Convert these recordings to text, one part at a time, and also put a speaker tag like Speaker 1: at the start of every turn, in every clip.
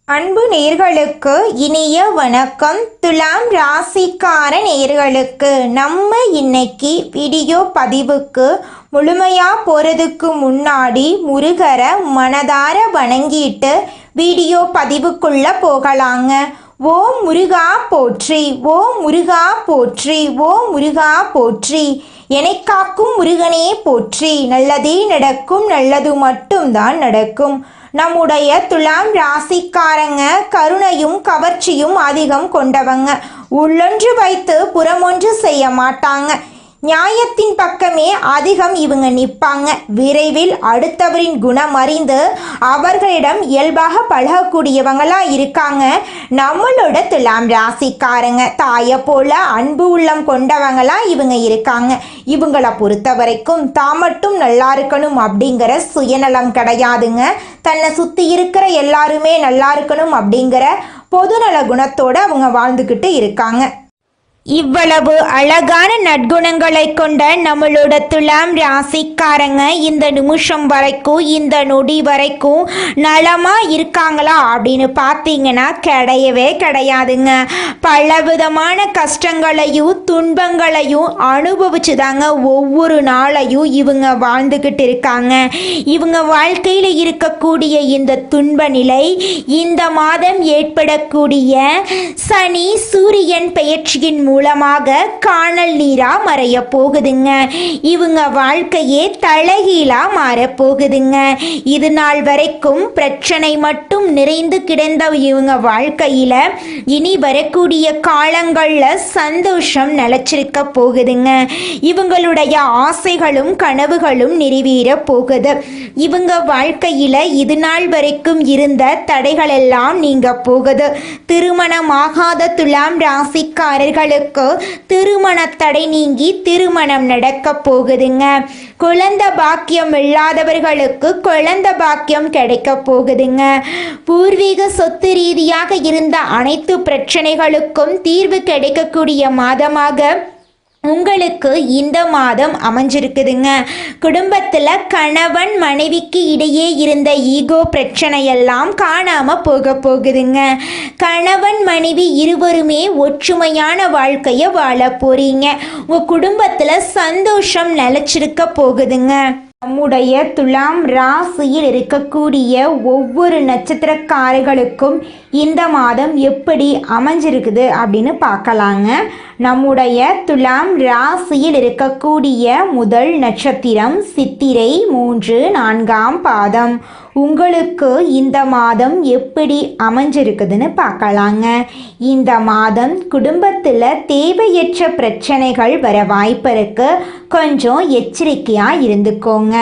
Speaker 1: அன்பு நேர்களுக்கு இனிய வணக்கம். துலாம் ராசிக்கார நேர்களுக்கு நம்ம இன்னைக்கு வீடியோ பதிவுக்கு முழுமையாக போகிறதுக்கு முன்னாடி முருகரை மனதார வணங்கிட்டு வீடியோ பதிவுக்குள்ளே போகலாங்க. ஓ முருகா போற்றி, ஓ முருகா போற்றி, ஓ முருகா போற்றி, என்னை காக்கும் முருகனே போற்றி. நல்லதே நடக்கும், நல்லது மட்டும்தான் நடக்கும். நம்முடைய துலாம் ராசிக்காரங்க கருணையும் கவர்ச்சியும் அதிகம் கொண்டவங்க. உள்ளொன்று வைத்து புறமொன்று செய்ய மாட்டாங்க. நியாயத்தின் பக்கமே அதிகம் இவங்க நிற்பாங்க. விரைவில் அடுத்தவரின் குணம் அறிந்து அவர்களிடம் இயல்பாக பழகக்கூடியவங்களா இருக்காங்க நம்மளோட துலாம் ராசிக்காரங்க. தாயை போல அன்பு உள்ளம் கொண்டவங்களா இவங்க இருக்காங்க. இவங்களை பொறுத்த வரைக்கும் தான் மட்டும் நல்லா இருக்கணும் அப்படிங்கிற சுயநலம் கிடையாதுங்க. தன்னை சுற்றி இருக்கிற எல்லாருமே நல்லா இருக்கணும் அப்படிங்கிற பொதுநல குணத்தோடு அவங்க வாழ்ந்துக்கிட்டு இருக்காங்க. இவ்வளவு அழகான நற்குணங்களை கொண்ட நம்மளோட துலாம் ராசிக்காரங்க இந்த நிமிஷம் வரைக்கும், இந்த நொடி வரைக்கும் நலமா இருக்காங்களா அப்படின்னு பார்த்தீங்கன்னா கிடையவே கிடையாதுங்க. பலவிதமான கஷ்டங்களையும் துன்பங்களையும் அனுபவிச்சு தாங்க ஒவ்வொரு நாளையும் இவங்க வாழ்ந்துக்கிட்டு இருக்காங்க. இவங்க வாழ்க்கையில் இருக்கக்கூடிய இந்த துன்ப நிலை இந்த மாதம் ஏற்படக்கூடிய சனி சூரியன் பெயர்ச்சியின் மூலமாக காணல் நீரா மறைய போகுதுங்க. இவங்க வாழ்க்கையே தலைகீழா மாற போகுதுங்க. இது நாள் வரைக்கும் பிரச்சனை மட்டும் நிறைந்து கிடந்த இவங்க வாழ்க்கையில இனி வரக்கூடிய காலங்கள்ல சந்தோஷம் நிலைச்சிருக்க போகுதுங்க. இவங்களுடைய ஆசைகளும் கனவுகளும் நிறைவேற போகுது. இவங்க வாழ்க்கையில இது நாள் வரைக்கும் இருந்த தடைகள் எல்லாம் நீங்க போகுது. திருமணமாகாத துலாம் ராசிக்காரர்களுக்கு திருமண தடை நீங்கி திருமணம் நடக்க போகுதுங்க. குழந்தை பாக்கியம் இல்லாதவர்களுக்கு குழந்தை பாக்கியம் கிடைக்க போகுதுங்க. பூர்வீக சொத்து ரீதியாக இருந்த அனைத்து பிரச்சனைகளுக்கும் தீர்வு கிடைக்கக்கூடிய மாதமாக உங்களுக்கு இந்த மாதம் அமைஞ்சிருக்குதுங்க. குடும்பத்தில் கணவன் மனைவிக்கு இடையே இருந்த ஈகோ பிரச்சனையெல்லாம் காணாமல் போக போகுதுங்க. கணவன் மனைவி இருவருமே ஒற்றுமையான வாழ்க்கையை வாழ போறீங்க. உங்கள் குடும்பத்தில் சந்தோஷம் நிலைச்சிருக்க போகுதுங்க. நம்முடைய துலாம் ராசியில் இருக்கக்கூடிய ஒவ்வொரு நட்சத்திரக்காரர்களுக்கும் இந்த மாதம் எப்படி அமைஞ்சிருக்குது அப்படின்னு பார்க்கலாங்க. நம்முடைய துலாம் ராசியில் இருக்கக்கூடிய முதல் நட்சத்திரம் சித்திரை 3, 4ஆம் பாதம். உங்களுக்கு இந்த மாதம் எப்படி அமைஞ்சிருக்குதுன்னு பார்க்கலாங்க. இந்த மாதம் குடும்பத்தில் தேவையற்ற பிரச்சனைகள் வர வாய்ப்பு இருக்கு. கொஞ்சம் எச்சரிக்கையாக இருந்துக்கோங்க.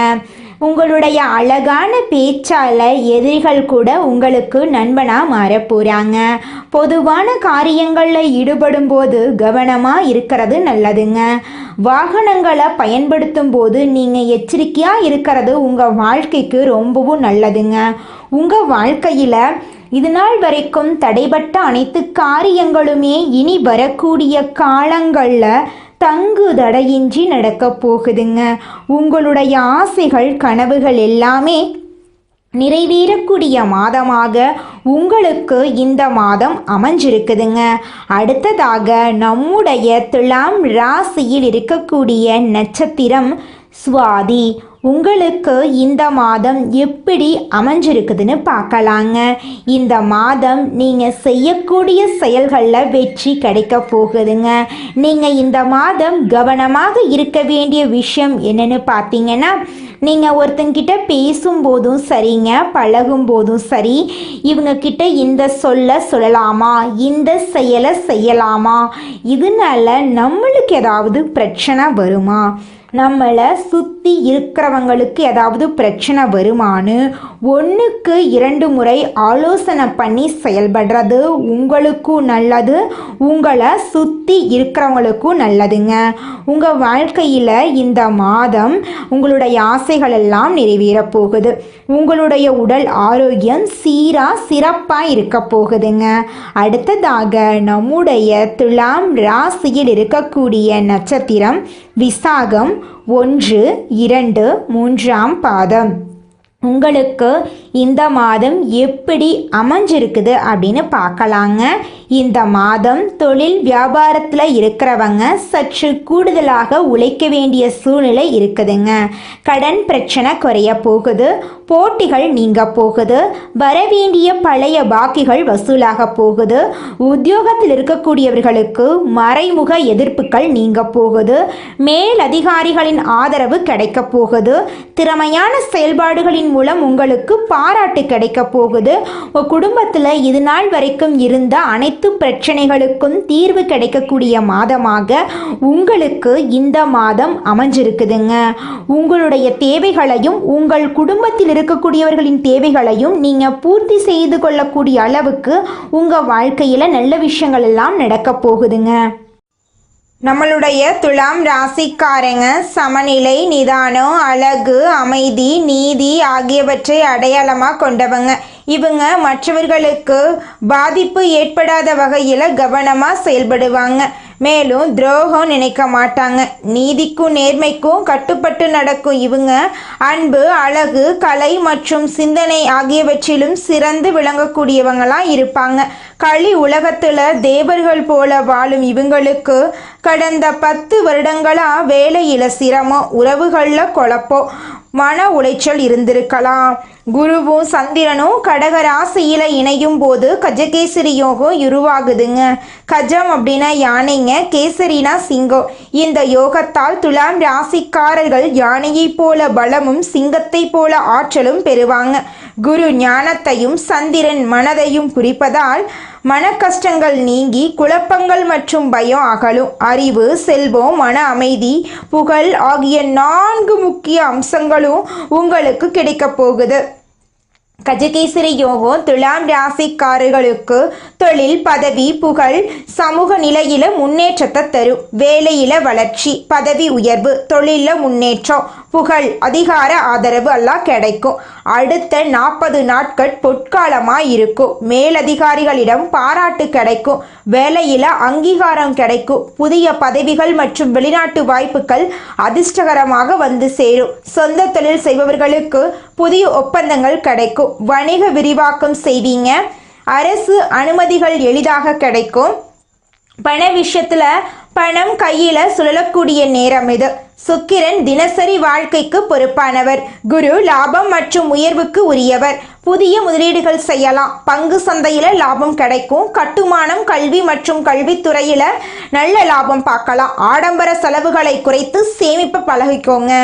Speaker 1: உங்களுடைய அழகான பேச்சால் எதிரிகள் கூட உங்களுக்கு நண்பனாக மாற போகிறாங்க. பொதுவான காரியங்களில் ஈடுபடும் போது கவனமாக இருக்கிறது நல்லதுங்க. வாகனங்களை பயன்படுத்தும் போது நீங்கள் எச்சரிக்கையாக இருக்கிறது உங்கள் வாழ்க்கைக்கு ரொம்பவும் நல்லதுங்க. உங்கள் வாழ்க்கையில் இது நாள் வரைக்கும் தடைபட்ட அனைத்து காரியங்களுமே இனி வரக்கூடிய காலங்களில் தங்கு தடையின்றி நடக்க போகுதுங்க. உங்களுடைய ஆசைகள் கனவுகள் எல்லாமே நிறைவேறக்கூடிய மாதமாக உங்களுக்கு இந்த மாதம் அமைஞ்சிருக்குதுங்க. அடுத்ததாக நம்முடைய துலாம் ராசியில் இருக்கக்கூடிய நட்சத்திரம் சுவாதி. உங்களுக்கு இந்த மாதம் எப்படி அமைஞ்சிருக்குதுன்னு பார்க்கலாங்க. இந்த மாதம் நீங்கள் செய்யக்கூடிய செயல்களில் வெற்றி கிடைக்க போகுதுங்க. நீங்கள் இந்த மாதம் கவனமாக இருக்க வேண்டிய விஷயம் என்னன்னு பார்த்தீங்கன்னா, நீங்கள் ஒருத்தங்கிட்ட பேசும்போதும் சரிங்க, பழகும் போதும் சரி, இவங்கக்கிட்ட இந்த சொல்லலாமா, இந்த செயலை செய்யலாமா, இதனால நம்மளுக்கு ஏதாவது பிரச்சனை வருமா, நம்மளை சுற்றி இருக்கிறவங்களுக்கு ஏதாவது பிரச்சனை வருமானு 1க்கு 2 முறை ஆலோசனை பண்ணி செயல்படுறது உங்களுக்கும் நல்லது, உங்களை சுற்றி இருக்கிறவங்களுக்கும் நல்லதுங்க. உங்கள் வாழ்க்கையில் இந்த மாதம் உங்களுடைய ஆசைகள் எல்லாம் நிறைவேற போகுது. உங்களுடைய உடல் ஆரோக்கியம் சிறப்பாக இருக்க போகுதுங்க. அடுத்ததாக நம்முடைய துலாம் ராசியில் இருக்கக்கூடிய நட்சத்திரம் விசாகம் 1, 2, 3ஆம் பாதம். உங்களுக்கு இந்த மாதம் எப்படி அமைஞ்சிருக்குது அப்படின்னு பார்க்கலாங்க. இந்த மாதம் தொழில் வியாபாரத்தில் இருக்கிறவங்க சற்று கூடுதலாக உழைக்க வேண்டிய சூழ்நிலை இருக்குதுங்க. கடன் பிரச்சனை குறைய போகுது, போட்டிகள் நீங்க போகுது, வரவேண்டிய பழைய பாக்கிகள் வசூலாக போகுது, உத்தியோகத்தில் இருக்கக்கூடியவர்களுக்கு மறைமுக எதிர்ப்புகள் நீங்க போகுது, மேல் அதிகாரிகளின் ஆதரவு கிடைக்க போகுது, திறமையான செயல்பாடுகளின் மூலம் உங்களுக்கு பாராட்டு கிடைக்க போகுது, உங்கள் குடும்பத்தில் இது நாள் வரைக்கும் இருந்த அனைத்து பிரச்சனைகளுக்கும் தீர்வு கிடைக்கக்கூடிய மாதமாக உங்களுக்கு இந்த மாதம் அமைஞ்சிருக்குதுங்க. உங்களுடைய தேவைகளையும் உங்கள் குடும்பத்தில் இருக்கக்கூடியவர்களின் தேவைகளையும் நீங்கள் பூர்த்தி செய்து கொள்ளக்கூடிய அளவுக்கு உங்கள் வாழ்க்கையில் நல்ல விஷயங்கள் எல்லாம் நடக்க போகுதுங்க. நம்மளுடைய துலாம் ராசிக்காரங்க சமநிலை, நிதானம், அழகு, அமைதி, நீதி ஆகியவற்றை அடையாளமாக கொண்டவங்க. இவங்க மற்றவர்களுக்கு பாதிப்பு ஏற்படாத வகையில் கவனமாக செயல்படுவாங்க. மேலும் துரோகம் நினைக்க மாட்டாங்க. நீதிக்கும் நேர்மைக்கும் கட்டுப்பட்டு நடக்கும் இவங்க அன்பு, அழகு, கலை மற்றும் சிந்தனை ஆகியவற்றிலும் சிறந்து விளங்கக்கூடியவங்களாம் இருப்பாங்க. களி உலகத்தில் தேவர்கள் போல வாழும் இவங்களுக்கு கடந்த 10 வருடங்களாக வேலையில் சிரமம், உறவுகளில் குழப்பம், மன உளைச்சல் இருந்திருக்கலாம். குருவும் சந்திரனும் கடக ராசியில் இணையும் போது கஜகேசரி யோகம் உருவாகுதுங்க. கஜம் அப்படின்னா யானைங்க, கேசரினா சிங்கம். இந்த யோகத்தால் துலாம் ராசிக்காரர்கள் யானையை போல பலமும் சிங்கத்தை போல ஆற்றலும் பெறுவாங்க. குரு ஞானத்தையும் சந்திரன் மனதையும் குறிப்பதால் மன கஷ்டங்கள் நீங்கி குழப்பங்கள் மற்றும் பயம் அகலும். அறிவு, செல்வம், மன அமைதி, புகழ் ஆகிய 4 முக்கிய அம்சங்களும் உங்களுக்கு கிடைக்கப் போகுது. கஜகேசரி யோகம் துலாம் ராசிக்காரர்களுக்கு தொழில், பதவி, புகழ், சமூக நிலையில முன்னேற்றத்தை தரும். வேலையில வளர்ச்சி, பதவி உயர்வு, தொழில முன்னேற்றம், புகழ், அதிகார ஆதரவு எல்லாம் கிடைக்கும். அடுத்த 40 நாட்கள் பொற்காலமாக இருக்கும். மேலதிகாரிகளிடம் பாராட்டு கிடைக்கும். வேலையில் அங்கீகாரம் கிடைக்கும். புதிய பதவிகள் மற்றும் வெளிநாட்டு வாய்ப்புகள் அதிர்ஷ்டகரமாக வந்து சேரும். சொந்த தொழில் செய்பவர்களுக்கு புதிய ஒப்பந்தங்கள் கிடைக்கும். வணிக விரிவாக்கம் செய்வீங்க. அரசு அனுமதிகள் எளிதாக கிடைக்கும். பண விஷயத்தில் பணம் கையில் சுழலக்கூடிய நேரம் இது. சுக்கிரன் தினசரி வாழ்க்கைக்கு பொறுப்பானவர். குரு லாபம் மற்றும் உயர்வுக்கு உரியவர். புதிய முதலீடுகள் செய்யலாம். பங்கு சந்தையில் லாபம் கிடைக்கும். கட்டுமானம், கல்வி மற்றும் கல்வித்துறையில் நல்ல லாபம் பார்க்கலாம். ஆடம்பர செலவுகளை குறைத்து சேமிப்பு பழகிக்கோங்க.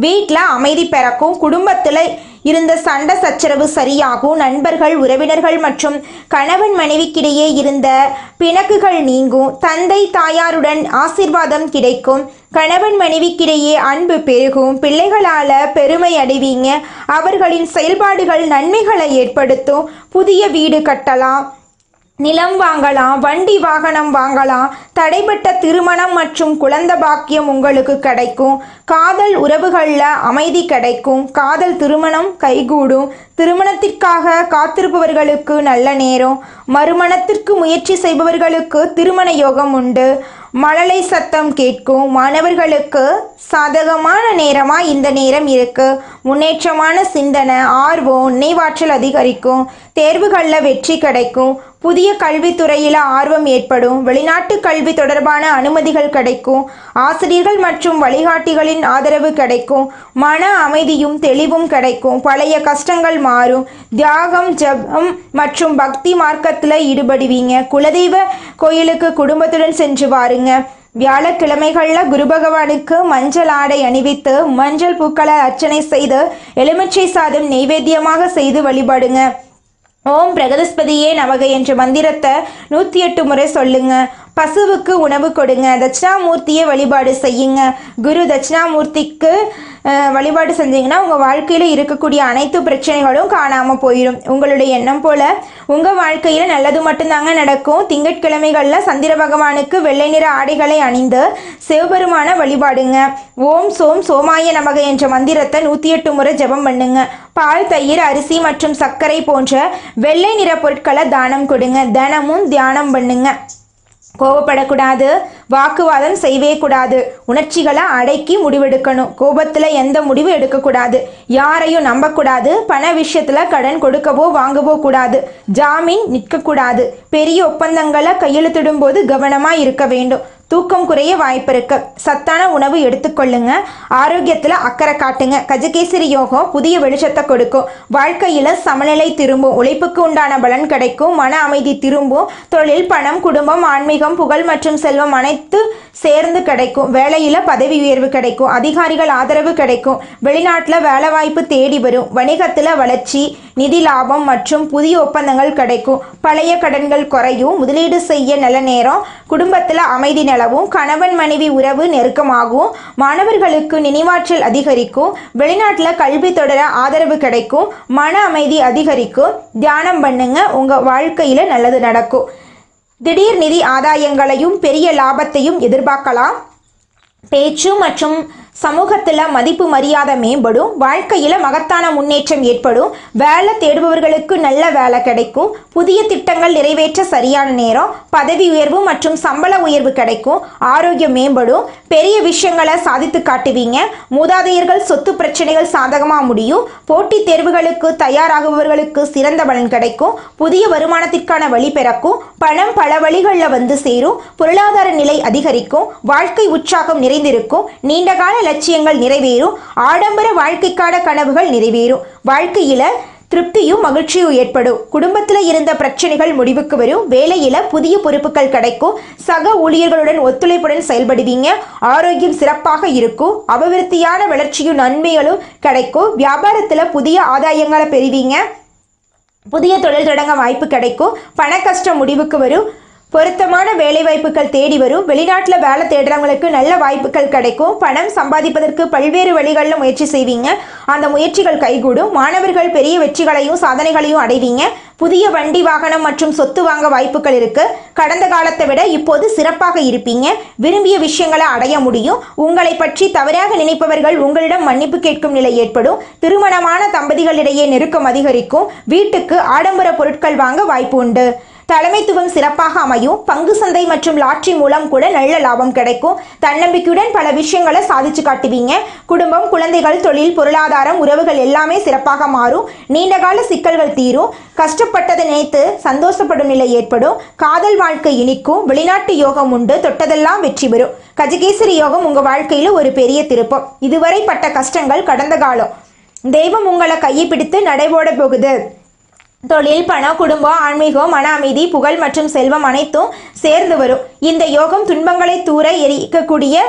Speaker 1: வீட்டில் அமைதி பிறக்கும். குடும்பத்தில் இருந்த சண்டை சச்சரவு சரியாகும். நண்பர்கள், உறவினர்கள் மற்றும் கணவன் மனைவிக்கிடையே இருந்த பிணக்குகள் நீங்கும். தந்தை தாயாருடன் ஆசீர்வாதம் கிடைக்கும். கணவன் மனைவிக்கிடையே அன்பு பெருகும். பிள்ளைகளால் பெருமை அடைவீங்க. அவர்களின் செயல்பாடுகள் நன்மைகளை ஏற்படுத்தும். புதிய வீடு கட்டலாம், நிலம் வாங்கலாம், வண்டி வாகனம் வாங்கலாம். தடைப்பட்ட திருமணம் மற்றும் குழந்தை பாக்கியம் உங்களுக்கு கிடைக்கும். காதல் உறவுகளில் அமைதி கிடைக்கும். காதல் திருமணம் கைகூடும். திருமணத்திற்காக காத்திருப்பவர்களுக்கு நல்ல நேரம். மறுமணத்திற்கு முயற்சி செய்பவர்களுக்கு திருமண யோகம் உண்டு. மழலை சத்தம் கேட்கும். மாணவர்களுக்கு சாதகமான நேரமாக இந்த நேரம் இருக்கு. முன்னேற்றமான சிந்தனை, ஆர்வம், நினைவாற்றல் அதிகரிக்கும். தேர்வுகளில் வெற்றி கிடைக்கும். புதிய கல்வித்துறையில் ஆர்வம் ஏற்படும். வெளிநாட்டு கல்வி தொடர்பான அனுமதிகள் கிடைக்கும். ஆசிரியர்கள் மற்றும் வழிகாட்டிகளின் ஆதரவு கிடைக்கும். மன அமைதியும் தெளிவும் கிடைக்கும். பழைய கஷ்டங்கள் மாறும். தியாகம், ஜபம் மற்றும் பக்தி மார்க்கத்தில் ஈடுபடுவீங்க. குலதெய்வ கோயிலுக்கு குடும்பத்துடன் சென்று வாருங்க. வியாழக்கிழமைகளில் குரு பகவானுக்கு மஞ்சள் ஆடை அணிவித்து மஞ்சள் பூக்களை அர்ச்சனை செய்து எலுமிச்சை சாதம் நெய்வேத்தியமாக செய்து வழிபடுங்க. ஓம் பிரகதஸ்பதியே நமக என்ற மந்திரத்தை 108 முறை சொல்லுங்க. பசுவுக்கு உணவு கொடுங்க. தட்சிணாமூர்த்தியை வழிபாடு செய்யுங்க. குரு தட்சிணாமூர்த்திக்கு வழிபாடு செஞ்சீங்கன்னா உங்கள் வாழ்க்கையில் இருக்கக்கூடிய அனைத்து பிரச்சனைகளும் காணாமல் போயிடும். உங்களுடைய எண்ணம் போல் உங்கள் வாழ்க்கையில் நல்லது மட்டும்தாங்க நடக்கும். திங்கட்கிழமைகளில் சந்திர பகவானுக்கு வெள்ளை நிற ஆடைகளை அணிந்து சிவபெருமான வழிபாடுங்க. ஓம் சோம் சோமாய நமக என்ற மந்திரத்தை 108 முறை ஜபம் பண்ணுங்க. பால், தயிர், அரிசி மற்றும் சர்க்கரை போன்ற வெள்ளை நிற பொருட்களை தானம் கொடுங்க. தினமும் தியானம் பண்ணுங்க. கோவப்படக்கூடாது. வாக்குவாதம் செய்யவே கூடாது. உணர்ச்சிகளை அடக்கி முடிவெடுக்கணும். கோபத்தில் எந்த முடிவு எடுக்கக்கூடாது. யாரையும் நம்பக்கூடாது. பண விஷயத்தில் கடன் கொடுக்கவோ வாங்கவோ கூடாது. ஜாமீன் நிற்கக்கூடாது. பெரிய ஒப்பந்தங்களை கையெழுத்திடும் போது கவனமாக இருக்க வேண்டும். தூக்கம் குறைய வாய்ப்பு இருக்கு. சத்தான உணவு எடுத்துக்கொள்ளுங்க. ஆரோக்கியத்தில் அக்கறை காட்டுங்க. கஜகேசரி யோகம் புதிய வெளிச்சத்தை கொடுக்கும். வாழ்க்கையில் சமநிலை திரும்பும். உழைப்புக்கு உண்டான பலன் கிடைக்கும். மன அமைதி திரும்பும். தொழில், பணம், குடும்பம், ஆன்மீகம், புகழ் மற்றும் செல்வம் அனைத்து சேர்ந்து கிடைக்கும். வேலையில் பதவி உயர்வு கிடைக்கும். அதிகாரிகள் ஆதரவு கிடைக்கும். வெளிநாட்டில் வேலை வாய்ப்பு தேடி வரும். வணிகத்தில் வளர்ச்சி, நிதி லாபம் மற்றும் புதிய ஒப்பந்தங்கள் கிடைக்கும். பழைய கடன்கள் குறையும். முதலீடு செய்ய நல்ல நேரம். குடும்பத்தில் அமைதி நிலவும். கணவன் மனைவி உறவு நெருக்கமாகும். மாணவர்களுக்கு நினைவாற்றல் அதிகரிக்கும். வெளிநாட்டில் கல்வி தொடர ஆதரவு கிடைக்கும். மன அமைதி அதிகரிக்கும். தியானம் பண்ணுங்க. உங்கள் வாழ்க்கையில் நல்லது நடக்கும். திடீர் நிதி ஆதாயங்களையும் பெரிய லாபத்தையும் எதிர்பார்க்கலாம். பேச்சு மற்றும் சமூகத்தில் மதிப்பு மரியாதை மேம்படும். வாழ்க்கையில் மகத்தான முன்னேற்றம் ஏற்படும். வேலை தேடுபவர்களுக்கு நல்ல வேலை கிடைக்கும். புதிய திட்டங்கள் நிறைவேற்ற சரியான நேரம். பதவி உயர்வு மற்றும் சம்பள உயர்வு கிடைக்கும். ஆரோக்கியம் மேம்படும். பெரிய விஷயங்களை சாதித்து காட்டுவீங்க. மூதாதையர்கள் சொத்து பிரச்சனைகள் சாதகமாக முடியும். போட்டித் தேர்வுகளுக்கு தயாராகுபவர்களுக்கு சிறந்த பலன் கிடைக்கும். புதிய வருமானத்திற்கான வழி பிறக்கும். பணம் பல வழிகளில் வந்து சேரும். பொருளாதார நிலை அதிகரிக்கும். வாழ்க்கை உற்சாகம் நிறைந்திருக்கும். நீண்டகால லட்சியங்கள் நிறைவேறும். ஆடம்பர வாழ்க்கைக்கான கனவுகள் நிறைவேறும். வாழ்க்கையில திருப்தியும் மகிழ்ச்சியும் ஏற்படும். குடும்பத்தில் இருந்த பிரச்சனைகள் முடிவுக்கு வரும். வேலையில புதிய பொறுப்புகள் கிடைக்கும். சக ஊழியர்களுடன் ஒத்துழைப்புடன் செயல்படுவீங்க. ஆரோக்கியம் சிறப்பாக இருக்கும். அபிவிருத்தியான வளர்ச்சியும் நன்மைகளும் கிடைக்கும். வியாபாரத்தில் புதிய ஆதாயங்களை பெறுவீங்க. புதிய தொழில் தொடங்க வாய்ப்பு கிடைக்கும். பண கஷ்டம் முடிவுக்கு வரும். பொருத்தமான வேலை வாய்ப்புகள் தேடி வரும். வெளிநாட்டில் வேலை தேடுறவங்களுக்கு நல்ல வாய்ப்புகள் கிடைக்கும். பணம் சம்பாதிப்பதற்கு பல்வேறு வழிகளில் முயற்சி செய்வீங்க. அந்த முயற்சிகள் கைகூடும். மாணவர்கள் பெரிய வெற்றிகளையும் சாதனைகளையும் அடைவீங்க. புதிய வண்டி, வாகனம் மற்றும் சொத்து வாங்க வாய்ப்புகள் இருக்கு. கடந்த காலத்தை விட இப்போது சிறப்பாக இருப்பீங்க. விரும்பிய விஷயங்களை அடைய முடியும். உங்களை பற்றி தவறாக நினைப்பவர்கள் உங்களிடம் மன்னிப்பு கேட்கும் நிலை ஏற்படும். திருமணமான தம்பதிகளிடையே நெருக்கம் அதிகரிக்கும். வீட்டுக்கு ஆடம்பர பொருட்கள் வாங்க வாய்ப்பு உண்டு. தலைமைத்துவம் சிறப்பாக அமையும். பங்கு சந்தை மற்றும் லாட்டரி மூலம் கூட நல்ல லாபம் கிடைக்கும். தன்னம்பிக்கையுடன் பல விஷயங்களை சாதிச்சு காட்டுவீங்க. குடும்பம், குழந்தைகள், தொழில், பொருளாதாரம், உறவுகள் எல்லாமே சிறப்பாக மாறும். நீண்டகால சிக்கல்கள் தீரும். கஷ்டப்பட்டதை நினைத்து சந்தோஷப்படும் நிலை ஏற்படும். காதல் வாழ்க்கை இனிக்கும். வெளிநாட்டு யோகம் உண்டு. தொட்டதெல்லாம் வெற்றி பெறும். கஜகேசரி யோகம் உங்க வாழ்க்கையில ஒரு பெரிய திருப்பம். இதுவரை பட்ட கஷ்டங்கள் கடந்த காலம். தெய்வம் உங்களை கையை பிடித்து நடைபோட போகுது. தொழில், பணம், குடும்பம், ஆன்மீகம், மன அமைதி, புகழ் மற்றும் செல்வம் அனைத்தும் சேர்ந்து வரும். இந்த யோகம் துன்பங்களை தூர எரிக்கக்கூடிய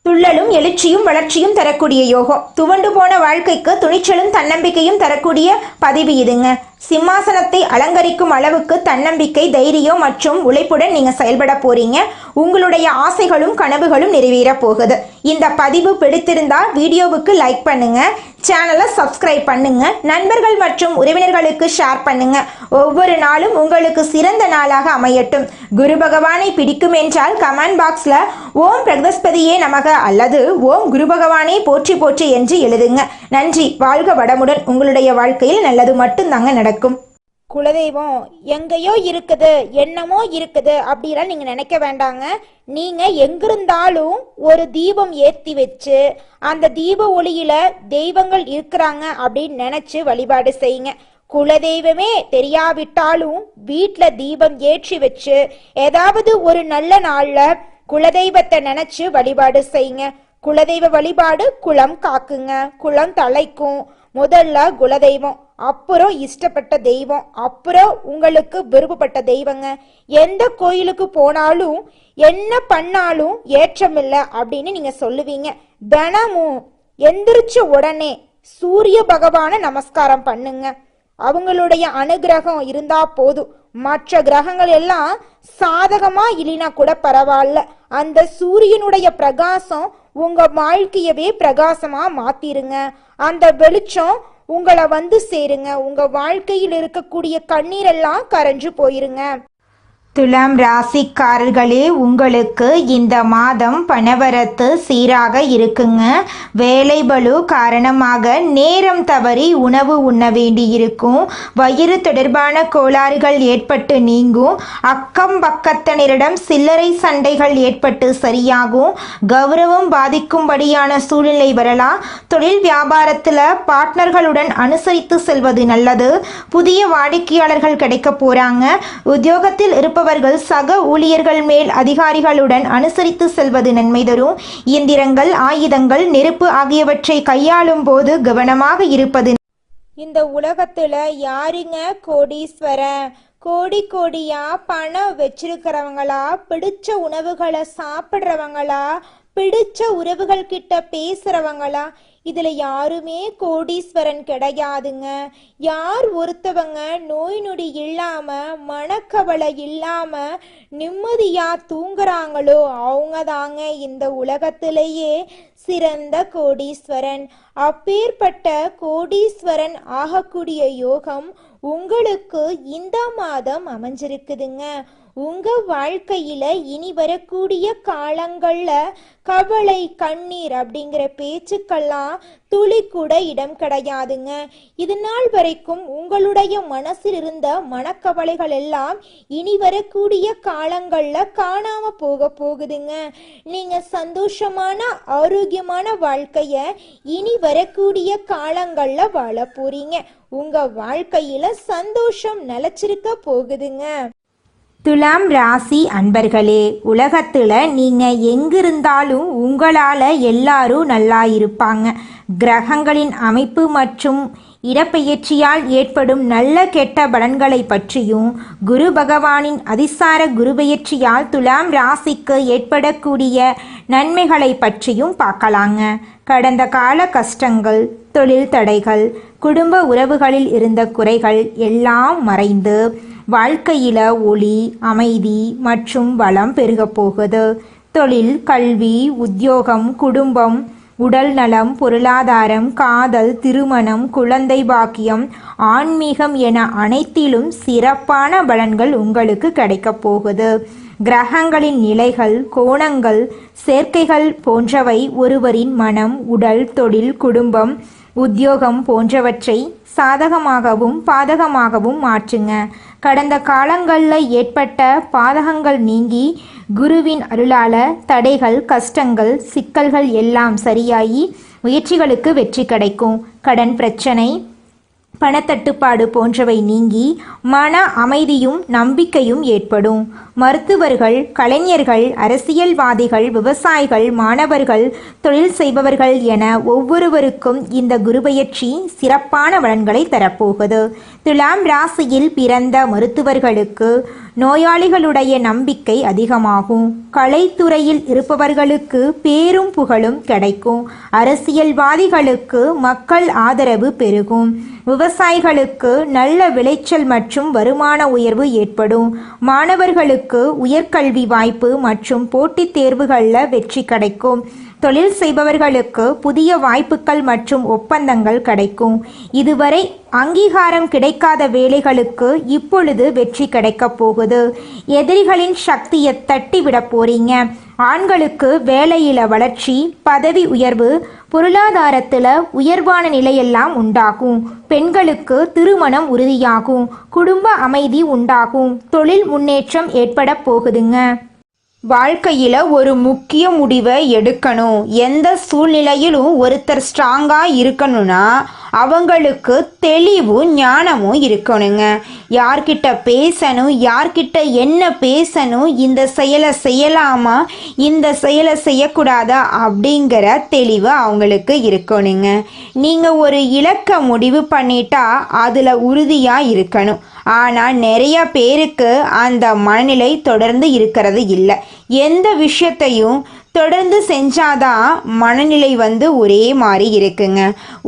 Speaker 1: துள்ளலும் எழுச்சியும் வளர்ச்சியும் தரக்கூடிய யோகம். துவண்டு போன வாழ்க்கைக்கு துணிச்சலும் தன்னம்பிக்கையும் தரக்கூடிய பதிவு இதுங்க. சிம்மாசனத்தை அலங்கரிக்கும் அளவுக்கு தன்னம்பிக்கை, தைரியம் மற்றும் உழைப்புடன் நீங்க செயல்பட போறீங்க. உங்களுடைய ஆசைகளும் கனவுகளும் நிறைவேற போகுது. இந்த பதிவு பிடித்திருந்தால் வீடியோவுக்கு லைக் பண்ணுங்க. சேனலை சப்ஸ்கிரைப் பண்ணுங்க. நண்பர்கள் மற்றும் உறவினர்களுக்கு ஷேர் பண்ணுங்க. ஒவ்வொரு நாளும் உங்களுக்கு சிறந்த நாளாக அமையட்டும். குரு பகவானை பிடிக்கும் என்றால் கமெண்ட் பாக்ஸ்ல ஓம் பிரகஸ்பதியே நமக அல்லது ஓம் குரு பகவானே போற்றி போற்றி என்று எழுதுங்க. நன்றி. வாழ்க வளமுடன். உங்களுடைய வாழ்க்கையில் நல்லது மட்டும்தாங்க நடக்கும்.
Speaker 2: குலதெய்வம் எங்கேயோ இருக்குது, என்னமோ இருக்குது அப்படிலாம் நீங்க நினைக்க வேண்டாங்க. நீங்க எங்கிருந்தாலும் ஒரு தீபம் ஏற்றி வச்சு அந்த தீப ஒளியில தெய்வங்கள் இருக்கிறாங்க அப்படின்னு நினைச்சு வழிபாடு செய்யுங்க. குலதெய்வமே தெரியாவிட்டாலும் வீட்டில் தீபம் ஏற்றி வச்சு ஏதாவது ஒரு நல்ல நாள்ல குலதெய்வத்தை நினைச்சு வழிபாடு செய்யுங்க. குலதெய்வ வழிபாடு குலம் காக்குங்க, குலம் தலைக்கும். முதல்ல குலதெய்வம், அப்புறம் இஷ்டப்பட்ட தெய்வம், அப்புறம் உங்களுக்கு விருப்பப்பட்ட தெய்வங்க. எந்த கோயிலுக்கு போனாலும் என்ன பண்ணாலும் ஏற்றமில்லை அப்படின்னு நீங்க சொல்லுவீங்க. தினமும் எந்திரிச்ச உடனே சூரிய பகவான நமஸ்காரம் பண்ணுங்க. அவங்களுடைய அனுகிரகம் இருந்தா போதும். மற்ற கிரகங்கள் எல்லாம் சாதகமா இல்லைனா கூட பரவாயில்ல. அந்த சூரியனுடைய பிரகாசம் உங்க வாழ்க்கையவே பிரகாசமா மாத்திருங்க. அந்த வெளிச்சம் உங்களை வந்து சேருங்க. உங்க வாழ்க்கையில் இருக்கக்கூடிய கண்ணீரெல்லாம் கரைஞ்சு போயிருங்க.
Speaker 1: துலாம் ராசிக்காரர்களே, உங்களுக்கு இந்த மாதம் பணவரத்து சீராக இருக்குங்க. வேலைபளு காரணமாக நேரம் தவறி உணவு உண்ண வேண்டியிருக்கும். வயிறு தொடர்பான கோளாறுகள் ஏற்பட்டு நீங்கும். அக்கம் பக்கத்தினரிடம் சில்லறை சண்டைகள் ஏற்பட்டு சரியாகும். கௌரவம் பாதிக்கும்படியான சூழ்நிலை வரலாம். தொழில் வியாபாரத்தில் பார்ட்னர்களுடன் அனுசரித்து செல்வது நல்லது. புதிய வாடிக்கையாளர்கள் கிடைக்க போறாங்க. உத்தியோகத்தில் இருப்பவர்கள் சக ஊழியர்கள் மேல் அதிகாரிகளுடன் அனுசரித்து செல்வது நன்மை தரும். இயந்திரங்கள், ஆயுதங்கள், நெருப்பு ஆகியவற்றை கையாளும் போது கவனமாக இருப்பது.
Speaker 2: இந்த உலகத்துல யாருங்க கோடீஸ்வரன்? கோடி கோடியா பணம் வச்சிருக்கிறவங்களா, பிடிச்ச உணவுகளை சாப்பிட்றவங்களா, பிடிச்ச உறவுகள் கிட்ட பேசுறவங்களா? இதுல யாருமே கோடீஸ்வரன் கிடையாதுங்க. யார் ஒருத்தவங்க நோய் நொடி இல்லாம, மனக்கவலை இல்லாம நிம்மதியா தூங்குறாங்களோ அவங்க தாங்க இந்த உலகத்திலேயே சிறந்த கோடீஸ்வரன். அப்பேற்பட்ட கோடீஸ்வரன் ஆகக்கூடிய யோகம் உங்களுக்கு இந்த மாதம் அமைஞ்சிருக்குதுங்க. உங்க வாழ்க்கையில இனி வரக்கூடிய காலங்கள்ல கவலை, கண்ணீர் அப்படிங்கிற பேச்சுக்கெல்லாம் துளி கூட இடம் கிடையாதுங்க. இது நாள் வரைக்கும் உங்களுடைய மனசில் இருந்த மனக்கவலைகள் எல்லாம் இனி வரக்கூடிய காலங்கள்ல காணாம போகுதுங்க. நீங்க சந்தோஷமான, ஆரோக்கியமான வாழ்க்கைய இனி வரக்கூடிய காலங்கள்ல வாழ போறீங்க. உங்க வாழ்க்கையில சந்தோஷம் நிலைச்சிருக்க போகுதுங்க.
Speaker 1: துலாம் ராசி அன்பர்களே, உலகத்தில் நீங்கள் எங்கிருந்தாலும் உங்களால் எல்லாரும் நல்லா இருப்பாங்க. கிரகங்களின் அமைப்பு மற்றும் இடப்பெயர்ச்சியால் ஏற்படும் நல்ல கெட்ட பலன்களை பற்றியும், குரு பகவானின் அதிசார குருபெயர்ச்சியால் துலாம் ராசிக்கு ஏற்படக்கூடிய நன்மைகளை பற்றியும் பார்க்கலாங்க. கடந்த கால கஷ்டங்கள், தொழில் தடைகள், குடும்ப உறவுகளில் இருந்த குறைகள் எல்லாம் மறைந்து வாழ்க்கையில் ஒளி, அமைதி மற்றும் வளம் பெருக போகுது. தொழில், கல்வி, உத்தியோகம், குடும்பம், உடல் நலம், பொருளாதாரம், காதல், திருமணம், குழந்தை பாக்கியம், ஆன்மீகம் என அனைத்திலும் சிறப்பான பலன்கள் உங்களுக்கு கிடைக்கப் போகுது. கிரகங்களின் நிலைகள், கோணங்கள், சேர்க்கைகள் போன்றவை ஒருவரின் மனம், உடல், தொழில், குடும்பம், உத்தியோகம் போன்றவற்றை சாதகமாகவும் பாதகமாகவும் மாற்றுங்க. கடந்த காலங்களில் ஏற்பட்ட பாதகங்கள் நீங்கி குருவின் அருளால தடைகள், கஷ்டங்கள், சிக்கல்கள் எல்லாம் சரியாகி முயற்சிகளுக்கு வெற்றி கிடைக்கும். கடன் பிரச்சனை, பணத்தட்டுப்பாடு போன்றவை நீங்கி மன அமைதியும் நம்பிக்கையும் ஏற்படும். மருத்துவர்கள், கலைஞர்கள், அரசியல்வாதிகள், விவசாயிகள், மாணவர்கள், தொழில் செய்பவர்கள் என ஒவ்வொருவருக்கும் இந்த குருபெயர்ச்சி சிறப்பான பலன்களை தரப்போகுது. துலாம் ராசியில் பிறந்த மருத்துவர்களுக்கு நோயாளிகளுடைய நம்பிக்கை அதிகமாகும். கலைத்துறையில் இருப்பவர்களுக்கு பேரும் புகழும் கிடைக்கும். அரசியல்வாதிகளுக்கு மக்கள் ஆதரவு பெருகும். விவசாயிகளுக்கு நல்ல விளைச்சல் மற்றும் வருமான உயர்வு ஏற்படும். மாணவர்களுக்கு உயர்கல்வி வாய்ப்பு மற்றும் போட்டித் தேர்வுகளில் வெற்றி கிடைக்கும். தொழில் செய்பவர்களுக்கு புதிய வாய்ப்புகள் மற்றும் ஒப்பந்தங்கள் கிடைக்கும். இதுவரை அங்கீகாரம் கிடைக்காத வேலைகளுக்கு இப்பொழுது வெற்றி கிடைக்கப் போகுது. எதிரிகளின் சக்தியை தட்டிவிட போறீங்க. ஆண்களுக்கு வேலையில வளர்ச்சி, பதவி உயர்வு, பொருளாதாரத்தில் உயர்வான நிலையெல்லாம் உண்டாகும். பெண்களுக்கு திருமணம் உறுதியாகும். குடும்ப அமைதி உண்டாகும். தொழில் முன்னேற்றம் ஏற்பட போகுதுங்க. வாழ்க்கையில் ஒரு முக்கிய முடிவை எடுக்கணும். எந்த சூழ்நிலையிலும் ஒருத்தர் ஸ்ட்ராங்காக இருக்கணும்னா அவங்களுக்கு தெளிவும் ஞானமும் இருக்கணுங்க. யார்கிட்ட பேசணும், யார்கிட்ட என்ன பேசணும், இந்த செயலை செய்யலாமா, இந்த செயலை செய்யக்கூடாதா அப்படிங்கிற தெளிவு அவங்களுக்கு இருக்கணுங்க. நீங்கள் ஒரு இலக்கை முடிவு பண்ணிட்டா அதில் உறுதியாக இருக்கணும். ஆனால் நிறைய பேருக்கு அந்த மனநிலை தொடர்ந்து இருக்கிறது இல்லை. எந்த விஷயத்தையும் தொடர்ந்து செஞ்சாதான் மனநிலை ஒரே மாதிரி இருக்குங்க.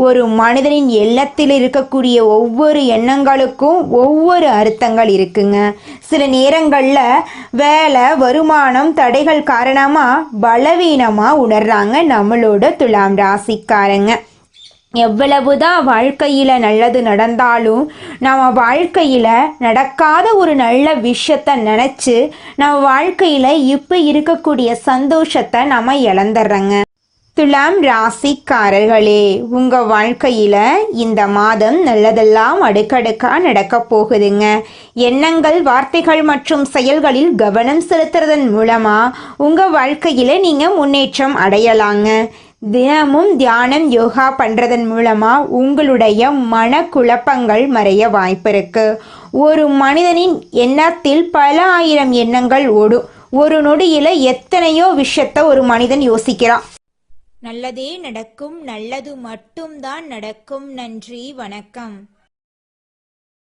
Speaker 1: ஒரு மனிதனின் எண்ணத்தில் இருக்கக்கூடிய ஒவ்வொரு எண்ணங்களுக்கும் ஒவ்வொரு அர்த்தங்கள் இருக்குங்க. சில நேரங்களில் வேலை, வருமானம் தடைகள் காரணமாக பலவீனமாக உணர்றாங்க நம்மளோட துலாம் ராசிக்காரங்க. எவ்வளவுதான் வாழ்க்கையில் நல்லது நடந்தாலும் நம்ம வாழ்க்கையில் நடக்காத ஒரு நல்ல விஷயத்த நினச்சி நம்ம வாழ்க்கையில் இப்போ இருக்கக்கூடிய சந்தோஷத்தை நம்ம இழந்துடுறோங்க. துலாம் ராசிக்காரர்களே, உங்கள் வாழ்க்கையில் இந்த மாதம் நல்லதெல்லாம் அடுக்கடுக்காக நடக்க போகுதுங்க. எண்ணங்கள், வார்த்தைகள் மற்றும் செயல்களில் கவனம் செலுத்துறதன் மூலமாக உங்கள் வாழ்க்கையில் நீங்கள் முன்னேற்றம் அடையலாங்க. தினமும் தியானம், யோகா பண்ணுறதன் மூலமாக உங்களுடைய மனக்குழப்பங்கள் மறைய வாய்ப்பு இருக்கு. ஒரு மனிதனின் எண்ணத்தில் பல ஆயிரம் எண்ணங்கள் ஓடும். ஒரு நொடியில் எத்தனையோ விஷயத்த ஒரு மனிதன் யோசிக்கிறான்.
Speaker 2: நல்லதே நடக்கும், நல்லது மட்டும்தான் நடக்கும். நன்றி, வணக்கம்.